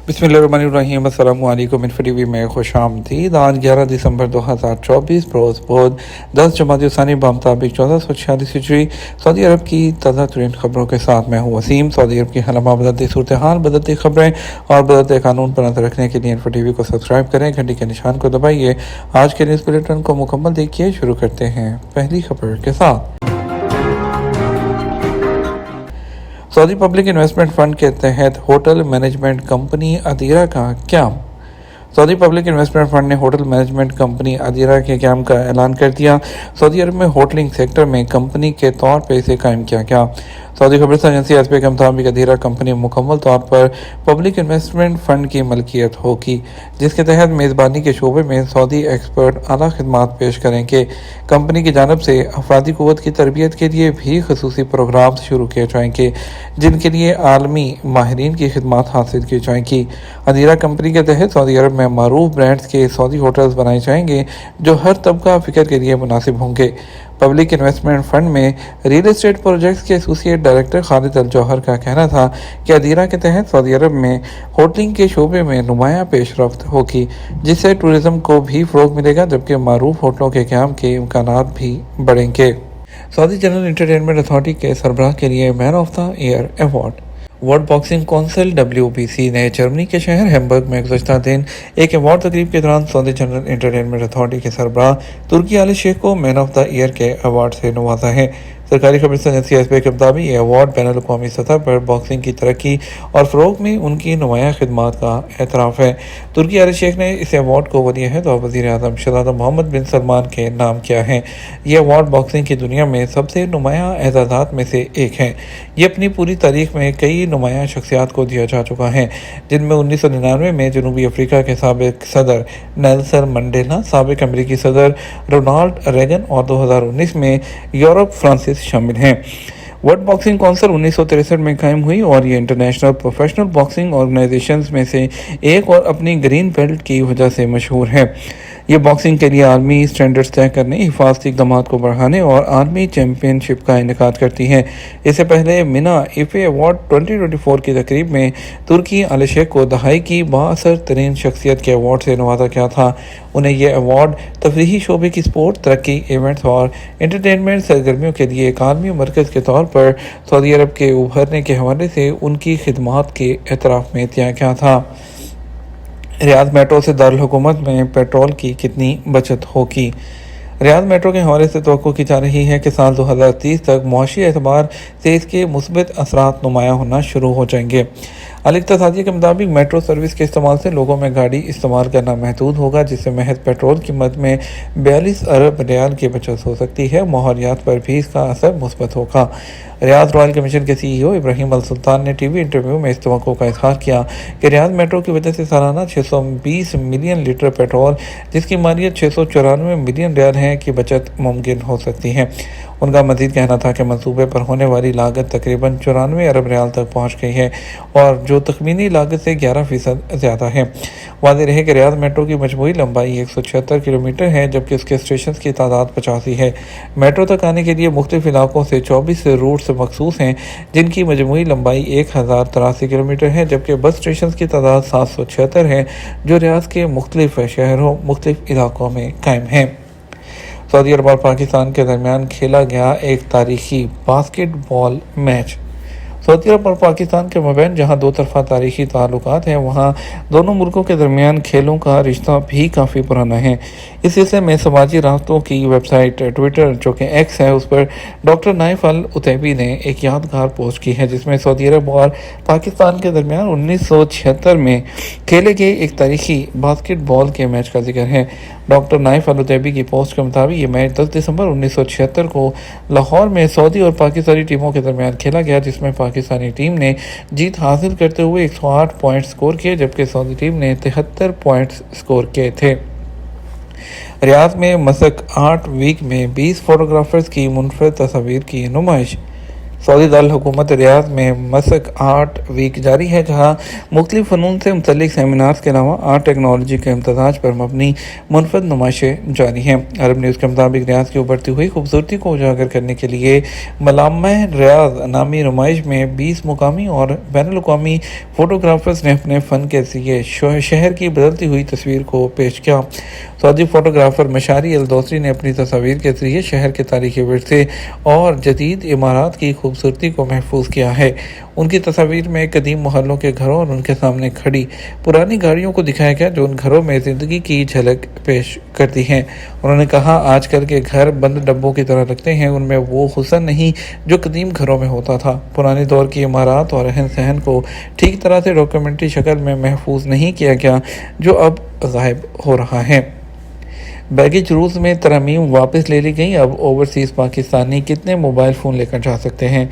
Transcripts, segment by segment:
बिस्मिल्लाहिर्रहमानिर्रहीम। अस्सलाम वालेकुम। इन्फो टीवी में खुश आमदीद। आज 11 दिसंबर 2024 रोज़ बुध 10 जमादी सानी बमुताबिक 1446 हिजरी सऊदी अरब की ताज़ा तरीन खबरों के साथ मैं हूँ वसीम। सऊदी अरब की हालमा बदलती सूरत हाल, बदलती खबरें और बदलते कानून पर नजर रखने के लिए इन्फो टीवी को सब्सक्राइब करें, घंटी के निशान को दबाइए। आज के न्यूज़ बुलेटिन को मुकम्मल देखिए। शुरू करते हैं पहली खबर के साथ। सऊदी पब्लिक इन्वेस्टमेंट फंड के तहत होटल मैनेजमेंट कंपनी अदीरा का क्याम। सऊदी पब्लिक इन्वेस्टमेंट फंड ने होटल मैनेजमेंट कंपनी अदीरा के क्याम का ऐलान कर दिया। सऊदी अरब में होटलिंग सेक्टर में कंपनी के तौर पर इसे कायम किया गया। सऊदी खबरसां एजेंसी एसपी के मुताबिक अदीरा कंपनी मुकम्मल तौर पर पब्लिक इन्वेस्टमेंट फंड की मलकियत होगी, जिसके तहत मेज़बानी के शोबे में सऊदी एक्सपर्ट आला खिदमात पेश करेंगे। कंपनी की जानब से अफरादी क़ुव्वत की तरबियत के लिए भी खसूसी प्रोग्राम शुरू किए जाएंगे, जिनके लिए आलमी माहिरीन की खिदमात हासिल की जाएंगी। अदीरा कंपनी के तहत सऊदी अरब में मारूफ ब्रांड्स के सऊदी होटल्स बनाए जाएंगे, जो हर तबका फ़िक्र के लिए मुनासिब होंगे। पब्लिक इन्वेस्टमेंट फंड में रियल एस्टेट प्रोजेक्ट्स के एसोसिएट डायरेक्टर खालिद अल जौहर का कहना था कि अदीरा के तहत सऊदी अरब में होटलिंग के शोबे में नुमायाँ पेशरफ्त होगी, जिससे टूरिज़्म को भी फ़रोग़ मिलेगा, जबकि मारूफ होटलों के क़याम के इम्कानात भी बढ़ेंगे। सऊदी जनरल एंटरटेनमेंट अथॉरिटी के सरबराह के लिए man of the year award. World boxing council WBC ने जर्मनी के शहर हैम्बर्ग में गुज़श्ता दिन एक अवार्ड तकरीब के दौरान सऊदी जनरल एंटरटेनमेंट अथॉरिटी के सरबराह तुर्की आल शेख को मैन ऑफ द ईयर के अवार्ड से नवाजा है। सरकारी खबरसां एजेंसी एसपी के मुताबिक ये अवार्ड बैनुल अक़वामी सतह पर बॉक्सिंग की तरक्की और फ़रोग़ में उनकी नुमायाँ खिदमात का एतराफ़ है। तुर्की आल शेख ने इस अवार्ड को वली अहद और वज़ीर आज़म शहज़ादा मोहम्मद बिन सलमान के नाम किया है। ये अवार्ड बॉक्सिंग की दुनिया में सबसे नुमायाँ एज़ाज़ात में से एक है। ये अपनी पूरी तारीख में कई नुमायाँ शख्सियात को दिया जा चुका है, जिनमें 1999 में जनूबी अफ्रीका के साबिक़ सदर नेल्सन मंडेला, साबिक़ अमरीकी सदर रोनाल्ड रेगन और 2019 में यूरोप फ्रांसिस शामिल हैं। वर्ल्ड बॉक्सिंग कौंसिल 1963 में कायम हुई और ये इंटरनेशनल प्रोफेशनल बॉक्सिंग ऑर्गेनाइजेशंस में से एक और अपनी ग्रीन बेल्ट की वजह से मशहूर है। ये बॉक्सिंग के लिए आलमी स्टैंडर्ड्स तय करने, हिफाजती इक़दाम को बढ़ाने और आलमी चैम्पियनशिप का इनेकाद करती है। इससे पहले मिना इफ़े अवार्ड 2024 की तकरीब में तुर्की आल शेख को दहाई की बाअसर तरीन शख्सियत के अवार्ड से नवाजा गया था। उन्हें यह अवार्ड तफरीही शोबे की स्पोर्ट, तरक्की, इवेंट्स और एंटरटेनमेंट सरगर्मियों के लिए एक आलमी मरकज़ के तौर पर सऊदी अरब के उभरने के हवाले से उनकी खिदमात के एतराफ़ में दिया गया था। रियाद मेट्रो से दारुल हुकूमत में पेट्रोल की कितनी बचत होगी। रियाद मेट्रो के हवाले से तवक्को की जा रही है कि साल 2030 तक मुआशी एतबार से इसके मुस्बत असरात नुमायाँ होना शुरू हो जाएंगे। अल-इक़्तिसादिया के मुताबिक मेट्रो सर्विस के इस्तेमाल से लोगों में गाड़ी इस्तेमाल करना महदूद होगा, जिससे महज पेट्रोल कीमत में 42 अरब रियाल की बचत हो सकती है। माहौलियात पर भी इसका असर मुस्बत होगा। रियाद रॉयल कमीशन के CEO इब्राहिम अल सुल्तान ने टीवी इंटरव्यू में इस तवक्को का इज़हार किया कि रियाद मेट्रो की वजह से सालाना 620 मिलियन लीटर पेट्रोल, जिसकी मालियत 694 मिलियन रियाल है, की बचत मुमकिन हो सकती है। उनका मज़ीद कहना था कि मंसूबे पर होने वाली लागत तकरीबन 94 अरब रियाल तक पहुँच गई है, और जो तखमीनी लागत से 11% ज़्यादा है। वाज़ेह रहे कि रियाद मेट्रो की मजमूई लंबाई 176 किलोमीटर है, जबकि उसके स्टेशन की तादाद 85 है। मेट्रो तक आने के लिए मुख्तलिफ इलाकों से 24 रूट्स मखसूस हैं, जिनकी मजमूई लंबाई 1083 किलोमीटर है, जबकि बस स्टेशन की तादाद 776 है, जो रियाद के मुख्तलिफ शहरों, मुख्तलिफ इलाकों में कायम हैं। सऊदी अरब और पाकिस्तान के दरमियान खेला गया एक तारीखी बास्केटबॉल मैच। सऊदी अरब और पाकिस्तान के मबैन जहां दो तरफा तारीखी ताल्लुकात हैं, वहां दोनों मुल्कों के दरमियान खेलों का रिश्ता भी काफ़ी पुराना है। इस सिलसिले में समाजी रास्तों की वेबसाइट ट्विटर, जो कि एक्स है, उस पर डॉक्टर नाइफ अल उतैबी ने एक यादगार पोस्ट की है, जिसमें सऊदी अरब और पाकिस्तान के दरमियान 1976 में खेले गए एक तारीखी बास्केटबॉल के मैच का जिक्र है। डॉक्टर नाइफ अल उतैबी की पोस्ट के मुताबिक ये मैच 10 दिसंबर 1976 को लाहौर में सऊदी और पाकिस्तानी टीमों के दरमियान खेला गया, जिसमें पाकिस्तानी टीम ने जीत हासिल करते हुए 108 पॉइंट स्कोर किए, जबकि सऊदी टीम ने 73 पॉइंट्स स्कोर किए थे। रियाद में मसक आर्ट वीक में 20 फोटोग्राफर्स की मुनफरद तस्वीर की नुमाइश। سعودی دارالحکومت ریاض میں مسک آرٹ ویک جاری ہے، جہاں مختلف فنون سے متعلق سیمینارز کے علاوہ آرٹ ٹیکنالوجی کے امتزاج پر مبنی منفرد نمائشیں جاری ہیں۔ عرب نیوز کے مطابق ریاض کی ابھرتی ہوئی خوبصورتی کو اجاگر کرنے کے لیے ملامہ ریاض نامی نمائش میں 20 مقامی اور بین الاقوامی فوٹوگرافرز نے اپنے فن کے ذریعے شہر کی بدلتی ہوئی تصویر کو پیش کیا۔ سعودی فوٹوگرافر مشاری الدوسری نے اپنی تصاویر کے ذریعے شہر کے تاریخی ورثے اور جدید عمارات کی خوبصورتی کو محفوظ کیا ہے۔ ان کی تصاویر میں قدیم محلوں کے گھروں اور ان کے سامنے کھڑی پرانی گاڑیوں کو دکھایا گیا جو ان گھروں میں زندگی کی جھلک پیش کرتی ہیں۔ انہوں نے کہا، آج کل کے گھر بند ڈبوں کی طرح لگتے ہیں، ان میں وہ حسن نہیں جو قدیم گھروں میں ہوتا تھا۔ پرانے دور کی عمارات اور رہن سہن کو ٹھیک طرح سے ڈاکیومنٹری شکل میں محفوظ نہیں کیا گیا جو اب غائب ہو رہا ہے۔ بیگیج رولز میں ترامیم واپس لے لی گئی، اب اوورسیز پاکستانی کتنے موبائل فون لے کر جا سکتے ہیں؟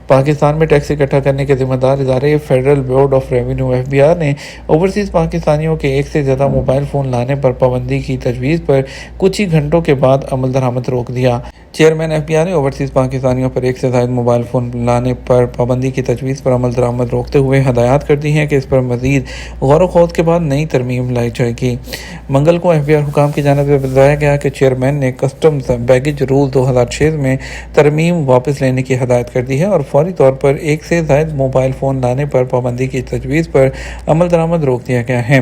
پاکستان میں ٹیکس اکٹھا کرنے کے ذمہ دار ادارے federal board of revenue (FBR) نے اوورسیز پاکستانیوں کے ایک سے زیادہ موبائل فون لانے پر پابندی کی تجویز پر کچھ ہی گھنٹوں کے بعد عمل درآمد روک دیا۔ چیئرمین FBR نے اوورسیز پاکستانیوں پر ایک سے زائد موبائل فون لانے پر پابندی کی تجویز پر عمل درآمد روکتے ہوئے ہدایات کر دی ہیں کہ اس پر مزید غور و خوض کے بعد نئی ترمیم لائی جائے گی۔ منگل کو FBR حکام کی جانب سے بتایا گیا کہ چیئرمین نے کسٹمز بیگیج رول 2006 میں ترمیم واپس لینے کی ہدایت کر دی ہے اور فوری طور پر ایک سے زائد موبائل فون لانے پر پابندی کی تجویز پر عمل درآمد روک دیا گیا ہے۔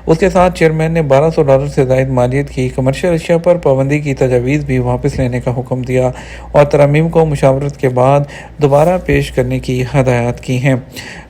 اس کے ساتھ چیئرمین نے $1200 سے زائد مالیت کی کمرشل اشیاء پر پابندی کی تجاویز بھی واپس لینے کا حکم دیا اور ترامیم کو مشاورت کے بعد دوبارہ پیش کرنے کی ہدایات کی ہیں۔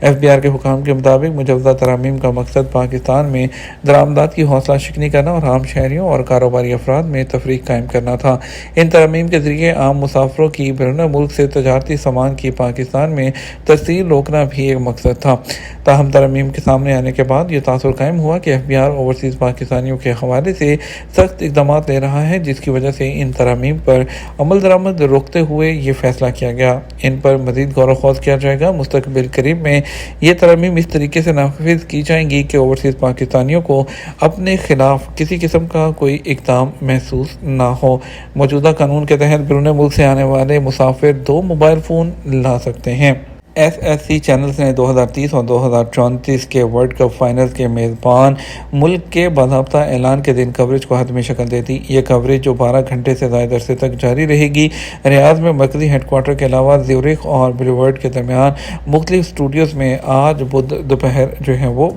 FBR کے حکام کے مطابق مجوزہ ترامیم کا مقصد پاکستان میں درآمدات کی حوصلہ شکنی کرنا اور عام شہریوں اور کاروباری افراد میں تفریق قائم کرنا تھا۔ ان ترامیم کے ذریعے عام مسافروں کی بیرون ملک سے تجارتی سامان کی پاکستان میں ترسیل روکنا بھی ایک مقصد تھا۔ تاہم ترامیم کے سامنے آنے کے بعد یہ تاثر قائم ہوا کہ FBR اوورسیز پاکستانیوں کے حوالے سے سخت اقدامات لے رہا ہے، جس کی وجہ سے ان ترامیم پر عمل درآمد روکتے ہوئے یہ فیصلہ کیا گیا۔ ان پر مزید غور و خوض کیا جائے گا۔ مستقبل قریب میں یہ ترامیم اس طریقے سے نافذ کی جائیں گی کہ اوورسیز پاکستانیوں کو اپنے خلاف کسی قسم کا کوئی اقدام محسوس نہ ہو۔ موجودہ قانون کے تحت بیرون ملک سے آنے والے مسافر 2 موبائل فون لا سکتے ہیں۔ SSC چینلز نے 2030 اور 2034 کے ورلڈ کپ فائنلز کے میزبان ملک کے باضابطہ اعلان کے دن کوریج کو حتمی شکل دے دی۔ یہ کوریج جو 12 گھنٹے سے زائد عرصے تک جاری رہے گی، ریاض میں مرکزی ہیڈ کوارٹر کے علاوہ زیورخ اور بلیورڈ کے درمیان مختلف اسٹوڈیوز میں آج بدھ دوپہر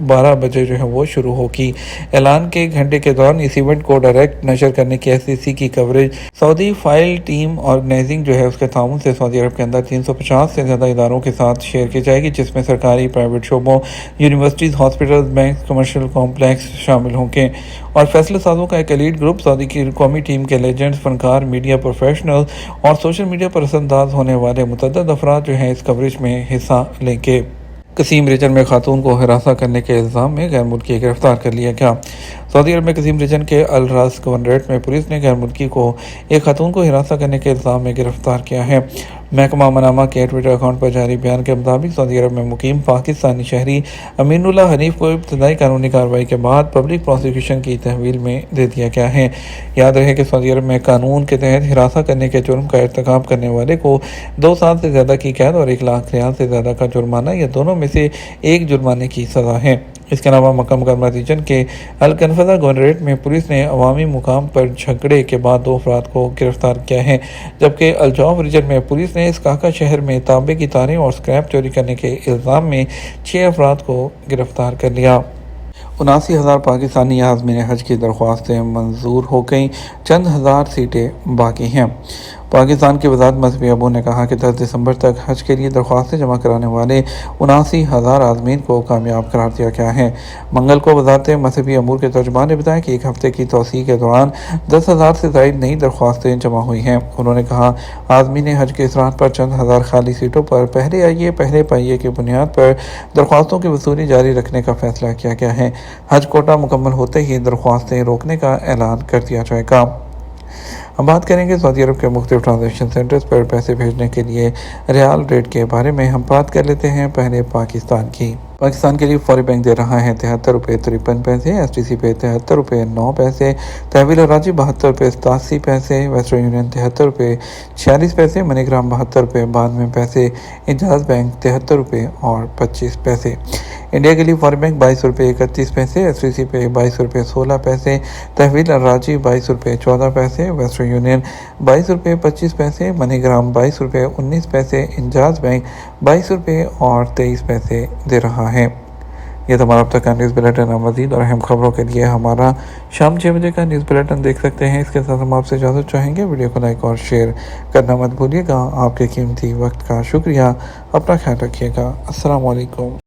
12 بجے شروع ہوگی۔ اعلان کے گھنٹے کے دوران اس ایونٹ کو ڈائریکٹ نشر کرنے کی SSC کی کوریج سعودی فائل ٹیم آرگنائزنگ اس کے تعاون سے سعودی عرب کے اندر 350 سے زیادہ اداروں کے ساتھ شیئر کی جائے گی، جس میں سرکاری، پرائیویٹ شعبوں، universities, hospitals, banks, commercial complex شامل ہوں گے اور فیصلہ سازوں کا ایک ایلیٹ گروپ سعودی کی قومی ٹیم کے لیجنڈز، فنکار، میڈیا پروفیشنل اور سوشل میڈیا پر اثر انداز ہونے والے متعدد افراد اس کوریج میں حصہ لیں گے۔ قسیم ریجن میں خاتون کو ہراساں کرنے کے الزام میں غیر ملکی گرفتار کر لیا گیا۔ سعودی عرب میں قسیم ریجن کے الراس گورنریٹ میں پولیس نے غیر ملکی کو ایک خاتون کو ہراساں کرنے کے الزام میں گرفتار کیا ہے۔ محکمہ منامہ کے ٹویٹر اکاؤنٹ پر جاری بیان کے مطابق سعودی عرب میں مقیم پاکستانی شہری امین اللہ حنیف کو ابتدائی قانونی کارروائی کے بعد پبلک پروسیکیوشن کی تحویل میں دے دیا گیا ہے۔ یاد رہے کہ سعودی عرب میں قانون کے تحت ہراساں کرنے کے جرم کا ارتکاب کرنے والے کو 2 سال سے زیادہ کی قید اور 1 لاکھ ریال سے زیادہ کا جرمانہ یا دونوں میں سے ایک جرمانے کی سزا ہے۔ اس کے علاوہ مکہ مکرمہ ریجن کے الکنفضہ گورنریٹ میں پولیس نے عوامی مقام پر جھگڑے کے بعد 2 افراد کو گرفتار کیا ہے، جبکہ الجوف ریجن میں پولیس نے اسکاکا شہر میں تانبے کی تاریں اور سکریپ چوری کرنے کے الزام میں 6 افراد کو گرفتار کر لیا۔ 79,000 پاکستانی عازمین حج کی درخواستیں منظور ہو گئیں، چند ہزار سیٹیں باقی ہیں۔ پاکستان کی وزارت مذہبی امور نے کہا کہ 10 دسمبر تک حج کے لیے درخواستیں جمع کرانے والے 79,000 عازمین کو کامیاب قرار دیا گیا ہے۔ منگل کو وزارت مذہبی امور کے ترجمان نے بتایا کہ ایک ہفتے کی توسیع کے دوران 10,000 سے زائد نئی درخواستیں جمع ہوئی ہیں۔ انہوں نے کہا، عازمین حج کے اثرات پر چند ہزار خالی سیٹوں پر پہلے آئیے پہلے پائیے کی بنیاد پر درخواستوں کی وصولی جاری رکھنے کا فیصلہ کیا گیا ہے۔ حج کوٹہ مکمل ہوتے ہی درخواستیں روکنے کا اعلان کر دیا جائے گا۔ ہم بات کریں گے سعودی عرب کے مختلف ٹرانزیکشن سینٹرز پر پیسے بھیجنے کے لیے ریال ریٹ کے بارے میں۔ ہم بات کر لیتے ہیں پہلے پاکستان کی۔ पाकिस्तान के लिए फौरी बैंक दे रहा है 73 रुपये 53 पैसे, STC पे 73 रुपये 9 पैसे, तहवील और राजी 72 रुपये 87 पैसे, वेस्टर्न यूनियन 73 रुपये 46 पैसे, मनीग्राम 72 रुपये 92 पैसे, इंजाज बैंक 73 रुपये और 25 पैसे। इंडिया के लिए फौरी बैंक 22 रुपये 31 पैसे, STC पे 22 रुपये 16 पैसे, तहवील और राजी 22 रुपये 14 पैसे, वेस्टर्न यूनियन 22 रुपये 25 पैसे, मनीग्राम 22 रुपये 19 पैसे, इंजाज बैंक 22 रुपये और 23 पैसे दे रहा है। ये तो हमारा अब तक का न्यूज़ बुलेटिन। मज़ीद और अहम खबरों के लिए हमारा शाम 6 बजे का न्यूज़ बुलेटिन देख सकते हैं। इसके साथ हम आपसे इजाज़त चाहेंगे। वीडियो को लाइक और शेयर करना मत भूलिएगा। आपके कीमती वक्त का शुक्रिया। अपना ख्याल रखिएगा। अस्सलाम वालेकुम।